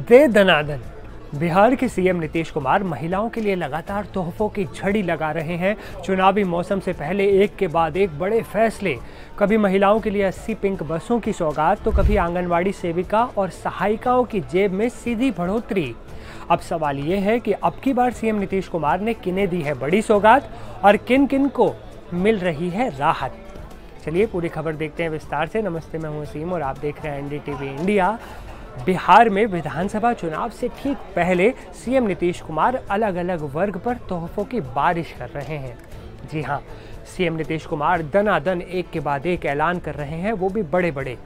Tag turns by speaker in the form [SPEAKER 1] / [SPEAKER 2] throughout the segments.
[SPEAKER 1] दे दनादन। बिहार के सीएम नीतीश कुमार महिलाओं के लिए लगातार तोहफों की झड़ी लगा रहे हैं। चुनावी मौसम से पहले एक के बाद एक बड़े फैसले, कभी महिलाओं के लिए 80 पिंक बसों की सौगात, तो कभी आंगनवाड़ी सेविका और सहायिकाओं की जेब में सीधी बढ़ोतरी। अब सवाल ये है कि अब की बार सीएम नीतीश कुमार ने किन्हें दी है बड़ी सौगात और किन किन को मिल रही है राहत। चलिए पूरी खबर देखते हैं विस्तार से। नमस्ते, मैं हूं वसीम और आप देख रहे हैं एनडीटीवी इंडिया। बिहार में विधानसभा चुनाव से ठीक पहले सीएम नीतीश कुमार अलग अलग वर्ग पर तोहफों की बारिश कर रहे हैं। जी हां, सीएम नीतीश कुमार दनादन एक के बाद एक ऐलान कर रहे हैं, वो भी बड़े बड़े।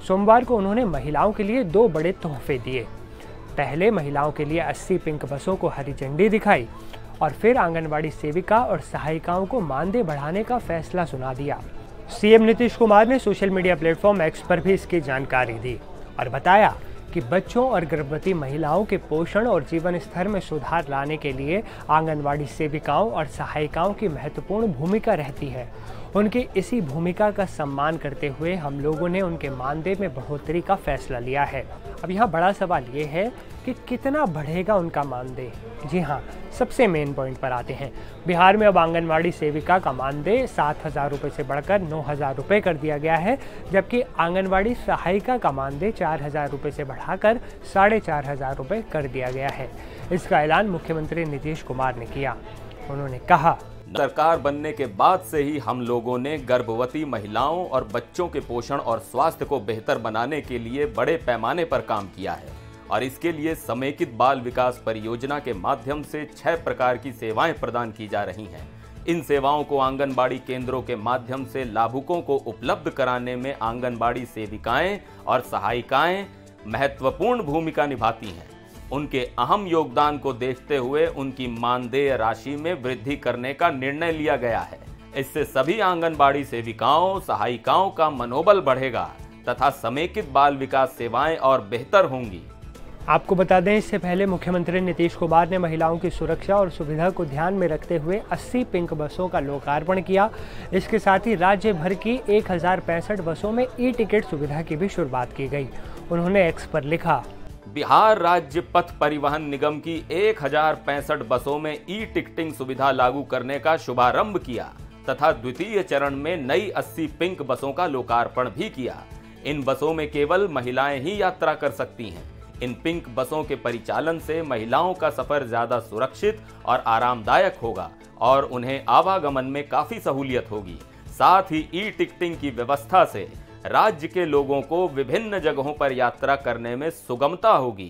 [SPEAKER 1] सोमवार को उन्होंने महिलाओं के लिए 2 बड़े तोहफे दिए। पहले महिलाओं के लिए 80 पिंक बसों को हरी झंडी दिखाई और फिर आंगनवाड़ी सेविका और सहायिकाओं को मानदेय बढ़ाने का फैसला सुना दिया। सीएम नीतीश कुमार ने सोशल मीडिया प्लेटफॉर्म एक्स पर भी इसकी जानकारी दी और बताया कि बच्चों और गर्भवती महिलाओं के पोषण और जीवन स्तर में सुधार लाने के लिए आंगनवाड़ी सेविकाओं और सहायिकाओं की महत्वपूर्ण भूमिका रहती है। उनकी इसी भूमिका का सम्मान करते हुए हम लोगों ने उनके मानदेय में बढ़ोतरी का फैसला लिया है। अब यहाँ बड़ा सवाल ये है कि कितना बढ़ेगा उनका मानदेय। जी हाँ, सबसे मेन पॉइंट पर आते हैं। बिहार में अब आंगनवाड़ी सेविका का मानदेय 7,000 रुपये से बढ़कर 9,000 रुपये कर दिया गया है, जबकि आंगनवाड़ी सहायिका का मानदेय 4,000 रुपये से बढ़ाकर 4,500 रुपये कर दिया गया है। इसका ऐलान मुख्यमंत्री नीतीश कुमार ने किया। उन्होंने कहा,
[SPEAKER 2] सरकार बनने के बाद से ही हम लोगों ने गर्भवती महिलाओं और बच्चों के पोषण और स्वास्थ्य को बेहतर बनाने के लिए बड़े पैमाने पर काम किया है और इसके लिए समेकित बाल विकास परियोजना के माध्यम से 6 प्रकार की सेवाएं प्रदान की जा रही हैं। इन सेवाओं को आंगनबाड़ी केंद्रों के माध्यम से लाभुकों को उपलब्ध कराने में आंगनबाड़ी सेविकाएं और सहायिकाएं महत्वपूर्ण भूमिका निभाती हैं। उनके अहम योगदान को देखते हुए उनकी मानदेय राशि में वृद्धि करने का निर्णय लिया गया है। इससे सभी आंगनबाड़ी सेविकाओं सहायिकाओं का मनोबल बढ़ेगा तथा समेकित बाल विकास सेवाएं और बेहतर होंगी।
[SPEAKER 1] आपको बता दें, इससे पहले मुख्यमंत्री नीतीश कुमार ने महिलाओं की सुरक्षा और सुविधा को ध्यान में रखते हुए 80 पिंक बसों का लोकार्पण किया। इसके साथ ही राज्य भर की 1065 बसों में ई टिकट सुविधा की भी शुरुआत की गई। उन्होंने एक्स पर लिखा,
[SPEAKER 2] बिहार राज्य पथ परिवहन निगम की 1065 बसों में ई टिकटिंग सुविधा लागू करने का शुभारंभ किया तथा द्वितीय चरण में नई 80 पिंक बसों का लोकार्पण भी किया। इन बसों में केवल महिलाएं ही यात्रा कर सकती हैं। इन पिंक बसों के परिचालन से महिलाओं का सफर ज्यादा सुरक्षित और आरामदायक होगा और उन्हें आवागमन में काफी सहूलियत होगी। साथ ही ई टिकटिंग की व्यवस्था से राज्य के लोगों को विभिन्न जगहों पर यात्रा करने में सुगमता होगी।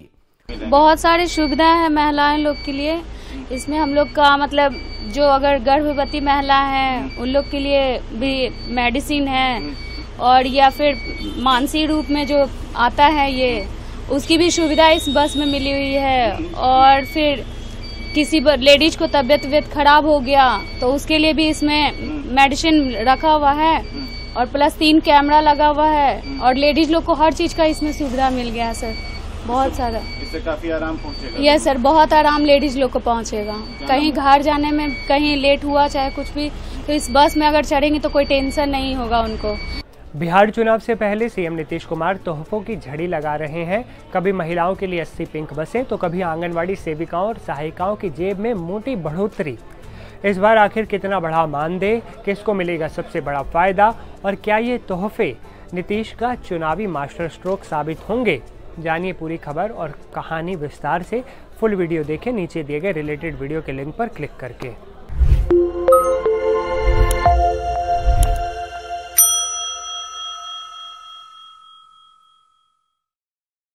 [SPEAKER 3] बहुत सारी सुविधाएं हैं महिलाएं लोग के लिए। इसमें हम लोग का मतलब जो अगर गर्भवती महिला हैं उन लोग के लिए भी मेडिसिन है और या फिर मानसिक रूप में जो आता है ये उसकी भी सुविधा इस बस में मिली हुई है। और फिर किसी लेडीज को तबीयत खराब हो गया तो उसके लिए भी इसमें मेडिसिन रखा हुआ है और प्लस 3 कैमरा लगा हुआ है और लेडीज लोग को हर चीज का इसमें सुविधा मिल गया है सर। बहुत सारा,
[SPEAKER 4] इससे काफी आराम पहुंचेगा।
[SPEAKER 3] यस सर, बहुत आराम लेडीज लोग को पहुंचेगा। कहीं घर जाने में कहीं लेट हुआ चाहे कुछ भी, तो इस बस में अगर चढ़ेंगे तो कोई टेंशन नहीं होगा उनको।
[SPEAKER 1] बिहार चुनाव से पहले सीएम नीतीश कुमार तोहफों की झड़ी लगा रहे हैं। कभी महिलाओं के लिए 80 पिंक बसें तो कभी आंगनवाड़ी सेविकाओं और सहायिकाओं की जेब में मोटी बढ़ोतरी। इस बार आखिर कितना बढ़ा मानदेय, किसको मिलेगा सबसे बड़ा फायदा और क्या ये तोहफे नीतीश का चुनावी मास्टर स्ट्रोक साबित होंगे? जानिए पूरी खबर और कहानी विस्तार से। फुल वीडियो देखें नीचे दिए गए रिलेटेड वीडियो के लिंक पर क्लिक करके।